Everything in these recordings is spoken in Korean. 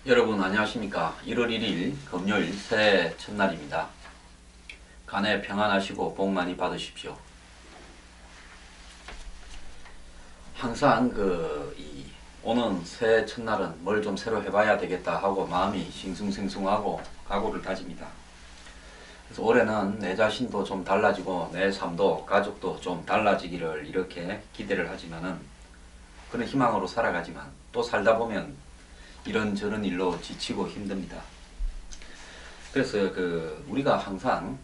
여러분 안녕하십니까. 1월 1일 금요일 새해 첫날입니다. 간에 평안하시고 복 많이 받으십시오. 항상 오는 새해 첫날은 뭘 좀 새로 해봐야 되겠다 하고 마음이 싱숭생숭하고 각오를 다집니다. 그래서 올해는 내 자신도 좀 달라지고 내 삶도 가족도 좀 달라지기를 이렇게 기대를 하지만은 그런 희망으로 살아가지만 또 살다 보면 이런저런 일로 지치고 힘듭니다. 그래서 우리가 항상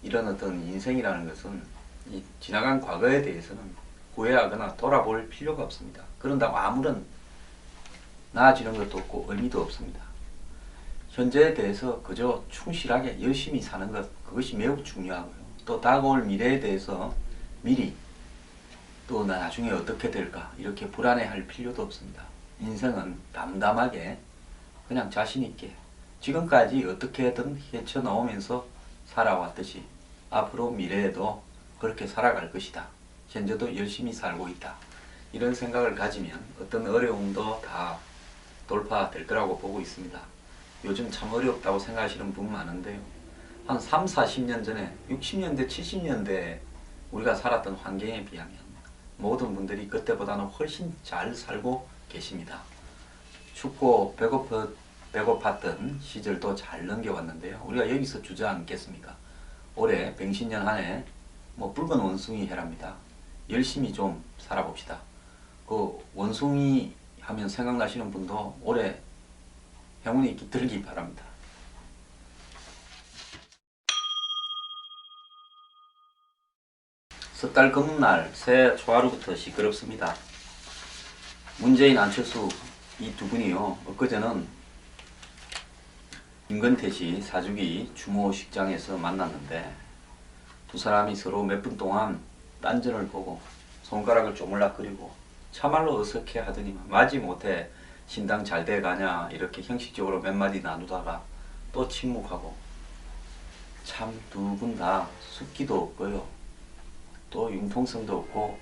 이런 어떤 인생이라는 것은 이 지나간 과거에 대해서는 후회하거나 돌아볼 필요가 없습니다. 그런다고 아무런 나아지는 것도 없고 의미도 없습니다. 현재에 대해서 그저 충실하게 열심히 사는 것, 그것이 매우 중요하고요. 또 다가올 미래에 대해서 미리 또 나중에 어떻게 될까 이렇게 불안해할 필요도 없습니다. 인생은 담담하게 그냥 자신있게 지금까지 어떻게든 헤쳐나오면서 살아왔듯이 앞으로 미래에도 그렇게 살아갈 것이다. 현재도 열심히 살고 있다. 이런 생각을 가지면 어떤 어려움도 다 돌파될 거라고 보고 있습니다. 요즘 참 어렵다고 생각하시는 분 많은데요. 한 3, 40년 전에 60년대, 70년대 우리가 살았던 환경에 비하면 모든 분들이 그때보다는 훨씬 잘 살고 계십니다. 춥고 배고팠던 시절도 잘 넘겨왔는데요. 우리가 여기서 주저앉겠습니까? 올해 병신년 한 해 붉은 원숭이 해랍니다. 열심히 좀 살아봅시다. 그 원숭이 하면 생각나시는 분도 올해 행운이 깃들기 바랍니다. 섣달 금날 새해 초하루부터 시끄럽습니다. 문재인, 안철수 이 두 분이요. 엊그제는 김건태 사주기 추모식장에서 만났는데 두 사람이 서로 몇 분 동안 딴전을 보고 손가락을 쪼물락거리고 참말로 어색해 하더니만 마지못해 신당 잘 돼가냐 이렇게 형식적으로 몇 마디 나누다가 또 침묵하고 참 두 분 다 숙기도 없고요. 또 융통성도 없고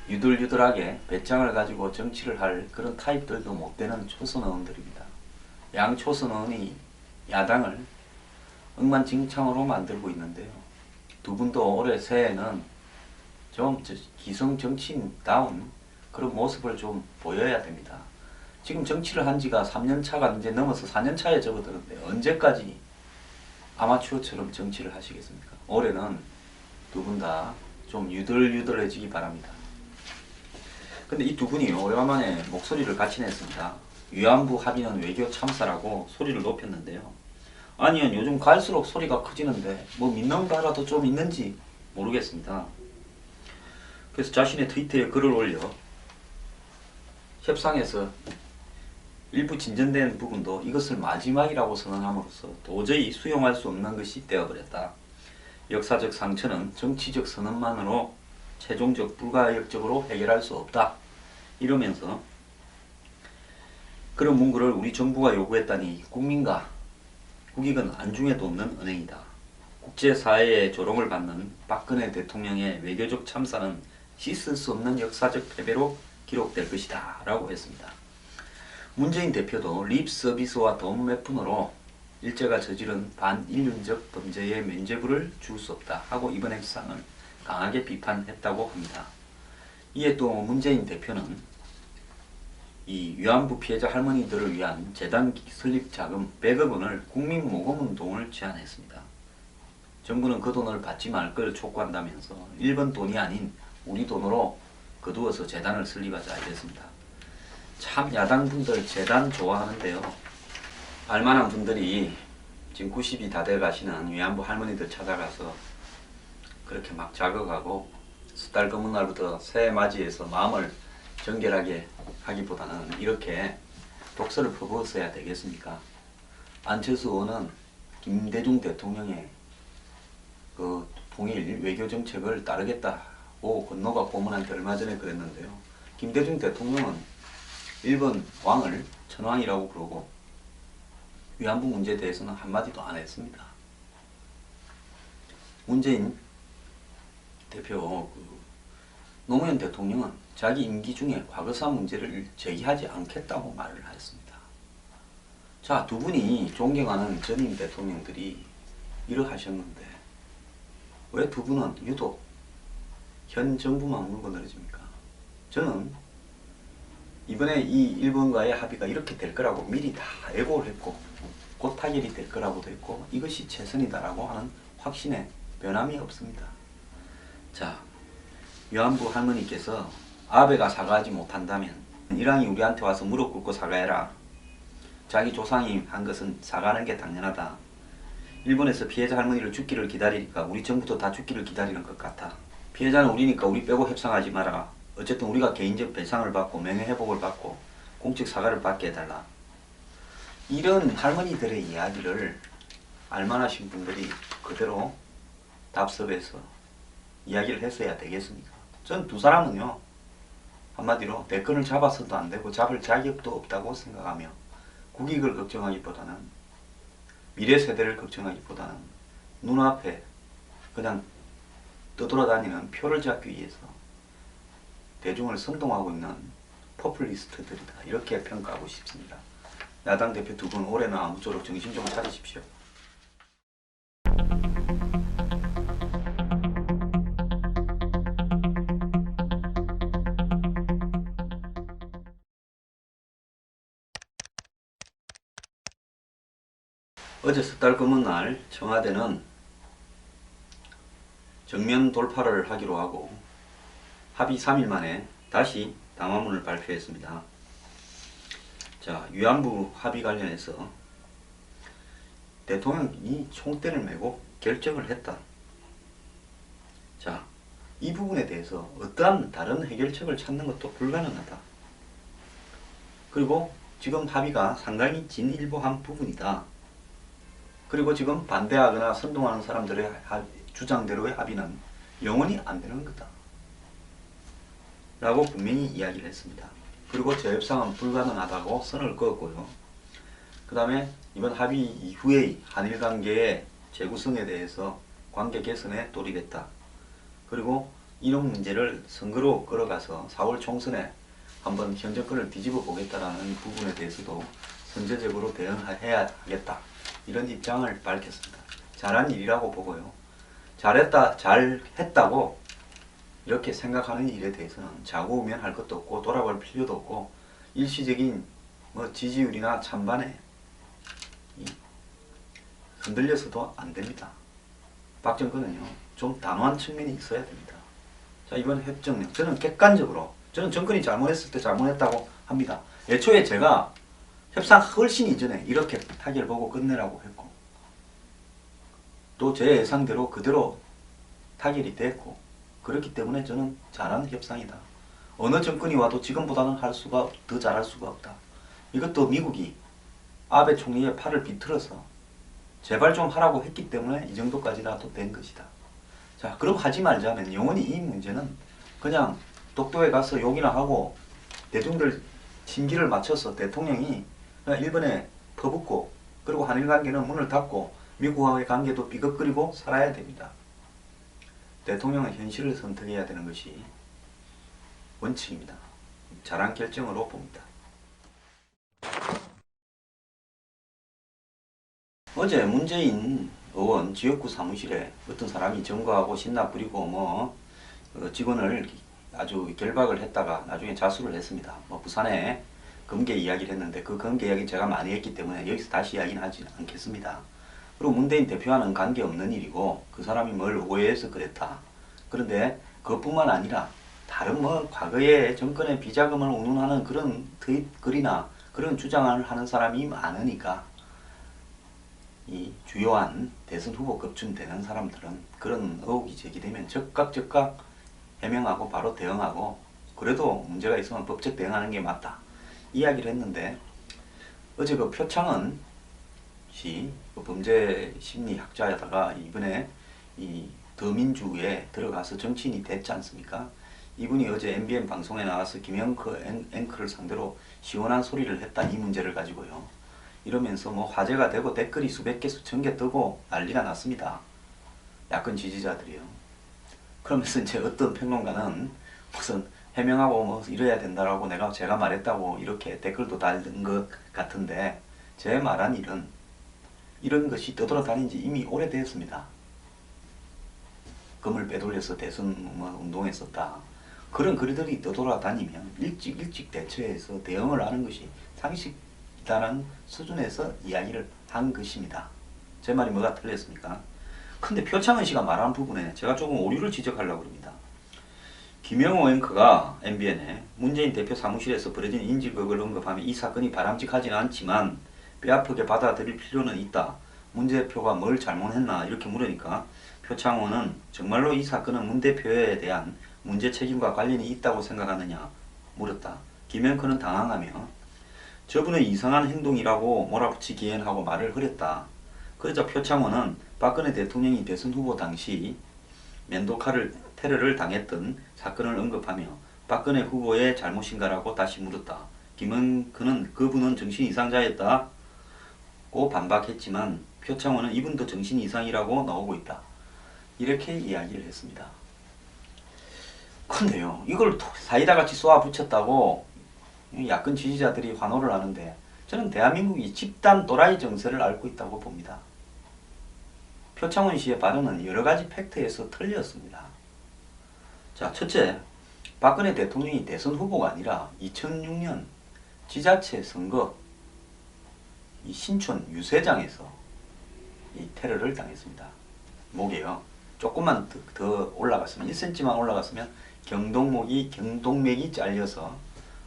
유들유들하게 배짱을 가지고 정치를 할 그런 타입들도 못 되는 초선 의원들입니다. 양 초선 의원이 야당을 엉망진창으로 만들고 있는데요. 두 분도 올해 새해에는 좀 기성 정치인다운 그런 모습을 좀 보여야 됩니다. 지금 정치를 한 지가 3년차가 이제 넘어서 4년차에 접어드는데 언제까지 아마추어처럼 정치를 하시겠습니까? 올해는 두 분 다 좀 유들유들해지기 바랍니다. 근데 이 두 분이 오래간만에 목소리를 같이 냈습니다. 위안부 합의는 외교 참사라고 소리를 높였는데요. 아니요, 요즘 갈수록 소리가 커지는데 믿는 바라도 좀 있는지 모르겠습니다. 그래서 자신의 트위터에 글을 올려 협상에서 일부 진전된 부분도 이것을 마지막이라고 선언함으로써 도저히 수용할 수 없는 것이 되어버렸다. 역사적 상처는 정치적 선언만으로 최종적 불가역적으로 해결할 수 없다. 이러면서 그런 문구를 우리 정부가 요구했다니 국민과 국익은 안중에도 없는 언행이다. 국제사회의 조롱을 받는 박근혜 대통령의 외교적 참사는 씻을 수 없는 역사적 패배로 기록될 것이다 라고 했습니다. 문재인 대표도 립 서비스와 돈 몇 푼으로 일제가 저지른 반인륜적 범죄의 면죄부를 줄 수 없다 하고 이번 행상을 강하게 비판했다고 합니다. 이에 또 문재인 대표는 이 위안부 피해자 할머니들을 위한 재단 설립 자금 100억 원을 국민모금운동을 제안했습니다. 정부는 그 돈을 받지 말 걸 촉구한다면서 일본 돈이 아닌 우리 돈으로 거두어서 재단을 설립하자 이랬습니다. 참 야당분들 재단 좋아하는데요. 알만한 분들이 지금 90이 다 돼가시는 위안부 할머니들 찾아가서 그렇게 막 자극하고 섣달 검은 날부터 새해 맞이해서 마음을 정결하게 하기보다는 이렇게 독서를 퍼부었어야 되겠습니까? 안철수 의원은 김대중 대통령의 그 통일 외교 정책을 따르겠다고 건너가 고문한테 얼마 전에 그랬는데요. 김대중 대통령은 일본 왕을 천왕이라고 부르고 위안부 문제에 대해서는 한마디도 안 했습니다. 문재인 대표 노무현 대통령은 자기 임기 중에 과거사 문제를 제기하지 않겠다고 말을 했습니다. 자, 두 분이 존경하는 전임 대통령들이 이러하셨는데 왜 두 분은 유독 현 정부만 물고 늘어집니까? 저는 이번에 이 일본과의 합의가 이렇게 될 거라고 미리 다 예고를 했고 곧 타결이 될 거라고도 했고 이것이 최선이다라고 하는 확신에 변함이 없습니다. 자, 위안부 할머니께서 아베가 사과하지 못한다면 이랑이 우리한테 와서 무릎 꿇고 사과해라. 자기 조상이 한 것은 사과하는 게 당연하다. 일본에서 피해자 할머니를 죽기를 기다리니까 우리 정부도 다 죽기를 기다리는 것 같아. 피해자는 우리니까 우리 빼고 협상하지 마라. 어쨌든 우리가 개인적 배상을 받고 명예회복을 받고 공적 사과를 받게 해달라. 이런 할머니들의 이야기를 알만하신 분들이 그대로 답습해서 이야기를 했어야 되겠습니까? 전 두 사람은요, 한마디로 대권을 잡아서도 안 되고 잡을 자격도 없다고 생각하며 국익을 걱정하기보다는 미래 세대를 걱정하기보다는 눈앞에 그냥 떠돌아다니는 표를 잡기 위해서 대중을 선동하고 있는 포퓰리스트들이다. 이렇게 평가하고 싶습니다. 야당 대표 두 분 올해는 아무쪼록 정신 좀 차리십시오. 어제 섣달 검은 날 청와대는 정면 돌파를 하기로 하고 합의 3일 만에 다시 담화문을 발표했습니다. 자, 위안부 합의 관련해서 대통령이 총대를 메고 결정을 했다. 자, 이 부분에 대해서 어떠한 다른 해결책을 찾는 것도 불가능하다. 그리고 지금 합의가 상당히 진일보한 부분이다. 그리고 지금 반대하거나 선동하는 사람들의 주장대로의 합의는 영원히 안 되는 거다. 라고 분명히 이야기를 했습니다. 그리고 재협상은 불가능하다고 선을 그었고요. 그 다음에 이번 합의 이후의 한일 관계의 재구성에 대해서 관계 개선에 돌입했다. 그리고 이런 문제를 선거로 끌어가서 4월 총선에 한번 현 정권을 뒤집어 보겠다라는 부분에 대해서도 선제적으로 대응해야 하겠다. 이런 입장을 밝혔습니다. 잘한 일이라고 보고요. 잘했다고 이렇게 생각하는 일에 대해서는 자고우면할 것도 없고 돌아볼 필요도 없고 일시적인 지지율이나 찬반에 흔들려서도 안 됩니다. 박 정권은요, 좀 단호한 측면이 있어야 됩니다. 자, 이번 협정령 저는 객관적으로 저는 정권이 잘못했을 때 잘못했다고 합니다. 애초에 제가 협상 훨씬 이전에 이렇게 타결 보고 끝내라고 했고 또 제 예상대로 그대로 타결이 됐고 그렇기 때문에 저는 잘한 협상이다. 어느 정권이 와도 지금보다는 더 잘할 수가 없다. 이것도 미국이 아베 총리의 팔을 비틀어서 제발 좀 하라고 했기 때문에 이 정도까지라도 된 것이다. 자, 그럼 하지 말자면 영원히 이 문제는 그냥 독도에 가서 욕이나 하고 대중들 심기를 맞춰서 대통령이 그냥 일본에 퍼붓고 그리고 한일 관계는 문을 닫고 미국과의 관계도 삐걱거리고 살아야 됩니다. 대통령은 현실을 선택해야 되는 것이 원칙입니다. 잘한 결정으로 봅니다. 어제 문재인 의원 지역구 사무실에 어떤 사람이 점거하고 신나 부리고 직원을 아주 결박을 했다가 나중에 자수를 했습니다. 부산에 검게 이야기를 했는데 그 검게 이야기 제가 많이 했기 때문에 여기서 다시 이야기는 하지 않겠습니다. 그리고 문재인 대표와는 관계없는 일이고 그 사람이 뭘 오해해서 그랬다. 그런데 그것뿐만 아니라 다른 과거에 정권의 비자금을 운운하는 그런 트윗 글이나 그런 주장을 하는 사람이 많으니까 이 주요한 대선 후보급쯤 되는 사람들은 그런 의혹이 제기되면 즉각 해명하고 바로 대응하고 그래도 문제가 있으면 법적 대응하는 게 맞다. 이야기를 했는데 어제 그 표창은 씨 범죄 심리학자에다가 이번에 이 더민주에 들어가서 정치인이 됐지 않습니까? 이분이 어제 MBN 방송에 나와서 김영크 앵커를 상대로 시원한 소리를 했다. 이 문제를 가지고요. 이러면서 화제가 되고 댓글이 수백 개 수천 개 뜨고 난리가 났습니다. 야권 지지자들이요. 그러면서 이제 어떤 평론가는 무슨 해명하고 이래야 된다라고 제가 말했다고 이렇게 댓글도 달는 것 같은데 제 말한 일은 이런 것이 떠돌아다닌 지 이미 오래되었습니다. 금을 빼돌려서 대선 운동했었다. 그런 글들이 떠돌아다니면 일찍 대처해서 대응을 하는 것이 상식이라는 수준에서 이야기를 한 것입니다. 제 말이 뭐가 틀렸습니까? 근데 표창원 씨가 말한 부분에 제가 조금 오류를 지적하려고 합니다. 김영호 앵커가 MBN에 문재인 대표 사무실에서 벌어진 인질극을 언급하며 이 사건이 바람직하지는 않지만 뼈아프게 받아들일 필요는 있다. 문 대표가 뭘 잘못했나 이렇게 물으니까 표창원은 정말로 이 사건은 문 대표에 대한 문제 책임과 관련이 있다고 생각하느냐 물었다. 김 앵커는 당황하며 저분의 이상한 행동이라고 몰아붙이기엔 하고 말을 흐렸다. 그러자 표창원은 박근혜 대통령이 대선 후보 당시 멘도카를 테러를 당했던 사건을 언급하며 박근혜 후보의 잘못인가라고 다시 물었다. 김은크는 그분은 정신 이상자였다고 반박했지만 표창원은 이분도 정신 이상이라고 나오고 있다. 이렇게 이야기를 했습니다. 근데요, 이걸 사이다같이 쏘아붙였다고 야권 지지자들이 환호를 하는데 저는 대한민국이 집단 또라이 정세를 앓고 있다고 봅니다. 표창원 씨의 발언은 여러가지 팩트에서 틀렸습니다. 자, 첫째, 박근혜 대통령이 대선 후보가 아니라 2006년 지자체 선거 이 신촌 유세장에서 이 테러를 당했습니다. 목에요. 조금만 더 올라갔으면 1cm만 올라갔으면 경동맥이 잘려서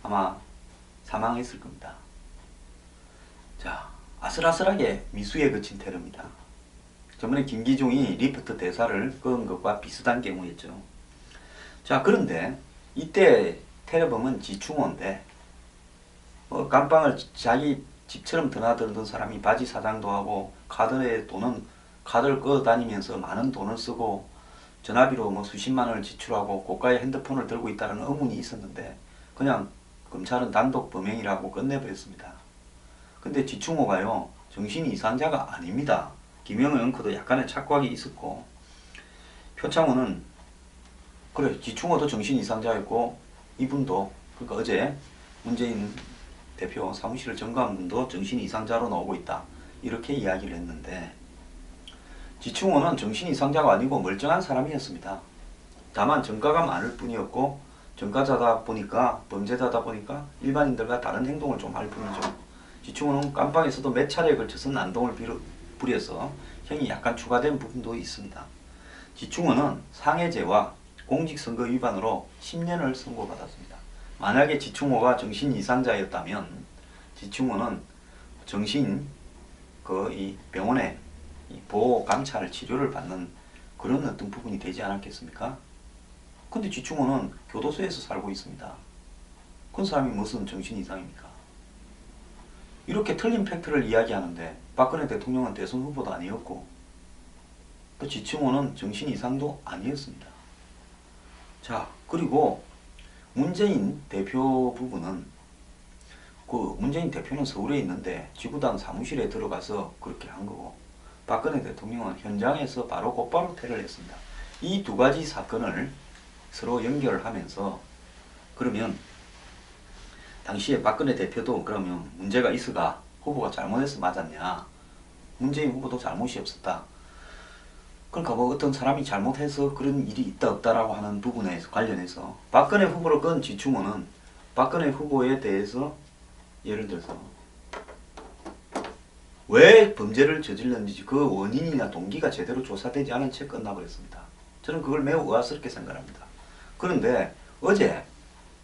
아마 사망했을 겁니다. 자, 아슬아슬하게 미수에 그친 테러입니다. 저번에 김기중이 리포트 대사를 끄은 것과 비슷한 경우였죠. 자, 그런데 이때 테러범은 지충호인데 깜빵을 자기 집처럼 드나들던 사람이 바지 사장도 하고 카드를 끌어다니면서 많은 돈을 쓰고 전화비로 뭐 수십만 원을 지출하고 고가의 핸드폰을 들고 있다는 의문이 있었는데 그냥 검찰은 단독 범행이라고 끝내버렸습니다. 근데 지충호가요 정신 이상자가 아닙니다. 김영호 앵커도 약간의 착각이 있었고 표창원은 그래 지충호도 정신 이상자였고 이분도 그러니까 어제 문재인 대표 사무실을 점거한 분도 정신 이상자로 나오고 있다. 이렇게 이야기를 했는데 지충호는 정신 이상자가 아니고 멀쩡한 사람이었습니다. 다만 전과가 많을 뿐이었고 전과자다 보니까 범죄자다 보니까 일반인들과 다른 행동을 좀 할 뿐이죠. 지충호는 깜빵에서도 몇 차례에 걸쳐서 난동을 부려서 형이 약간 추가된 부분도 있습니다. 지충호는 상해죄와 공직선거 위반으로 10년을 선고받았습니다. 만약에 지충호가 정신 이상자였다면 지충호는 이 병원에 보호 감찰 치료를 받는 그런 어떤 부분이 되지 않았겠습니까? 근데 지충호는 교도소에서 살고 있습니다. 그런 사람이 무슨 정신 이상입니까? 이렇게 틀린 팩트를 이야기하는데 박근혜 대통령은 대선 후보도 아니었고 또 지충호는 정신 이상도 아니었습니다. 자, 그리고 문재인 대표 부분은 문재인 대표는 서울에 있는데 지구당 사무실에 들어가서 그렇게 한 거고 박근혜 대통령은 현장에서 곧바로 테러를 했습니다. 이 두 가지 사건을 서로 연결하면서 그러면 당시에 박근혜 대표도 그러면 문제가 있어가 후보가 잘못해서 맞았냐? 문재인 후보도 잘못이 없었다. 그러니까 뭐 어떤 사람이 잘못해서 그런 일이 있다 없다라고 하는 부분에 관련해서 박근혜 후보를 건 지충호는 박근혜 후보에 대해서 예를 들어서 왜 범죄를 저질렀는지 그 원인이나 동기가 제대로 조사되지 않은 채 끝나버렸습니다. 저는 그걸 매우 의아스럽게 생각합니다. 그런데 어제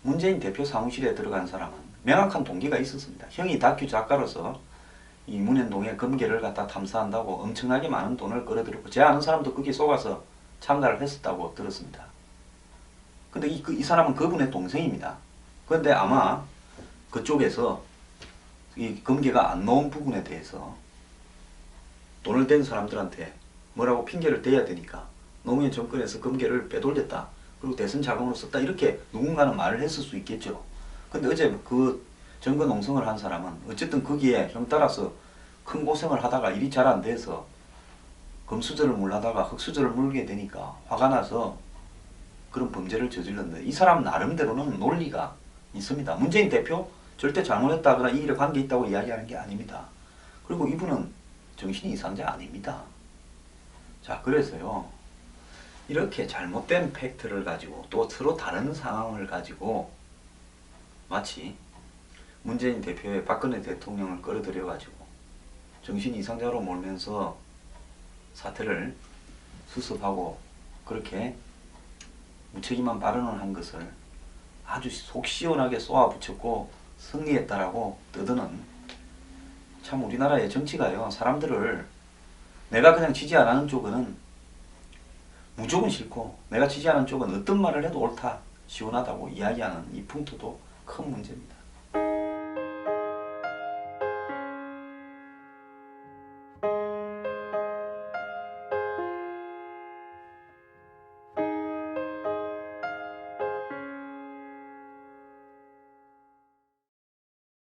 문재인 대표 사무실에 들어간 사람은 명확한 동기가 있었습니다. 형이 다큐 작가로서 이 문현동의 금괴를 갖다 탐사한다고 엄청나게 많은 돈을 끌어들였고 제 아는 사람도 거기에 속아서 참가를 했었다고 들었습니다. 근데 이 사람은 그분의 동생입니다. 그런데 아마 그쪽에서 이 금괴가 안 나온 부분에 대해서 돈을 댄 사람들한테 뭐라고 핑계를 대야 되니까 노무현 정권에서 금괴를 빼돌렸다. 그리고 대선 자금으로 썼다. 이렇게 누군가는 말을 했을 수 있겠죠. 근데 어제 그 증거 농성을 한 사람은 어쨌든 거기에 형 따라서 큰 고생을 하다가 일이 잘 안 돼서 금수저를 물하다가 흙수저를 물게 되니까 화가 나서 그런 범죄를 저질렀는데 이 사람 나름대로는 논리가 있습니다. 문재인 대표 절대 잘못했다거나 이 일에 관계 있다고 이야기하는 게 아닙니다. 그리고 이분은 정신이 이상자 아닙니다. 자, 그래서요, 이렇게 잘못된 팩트를 가지고 또 서로 다른 상황을 가지고 마치 문재인 대표의 박근혜 대통령을 끌어들여 가지고 정신 이상자로 몰면서 사태를 수습하고 그렇게 무책임한 발언을 한 것을 아주 속 시원하게 쏘아붙였고 승리했다라고 떠드는, 참 우리나라의 정치가요, 사람들을 내가 그냥 지지 안 하는 쪽은 무조건 싫고 내가 지지하는 쪽은 어떤 말을 해도 옳다, 시원하다고 이야기하는 이 풍토도 큰 문제입니다.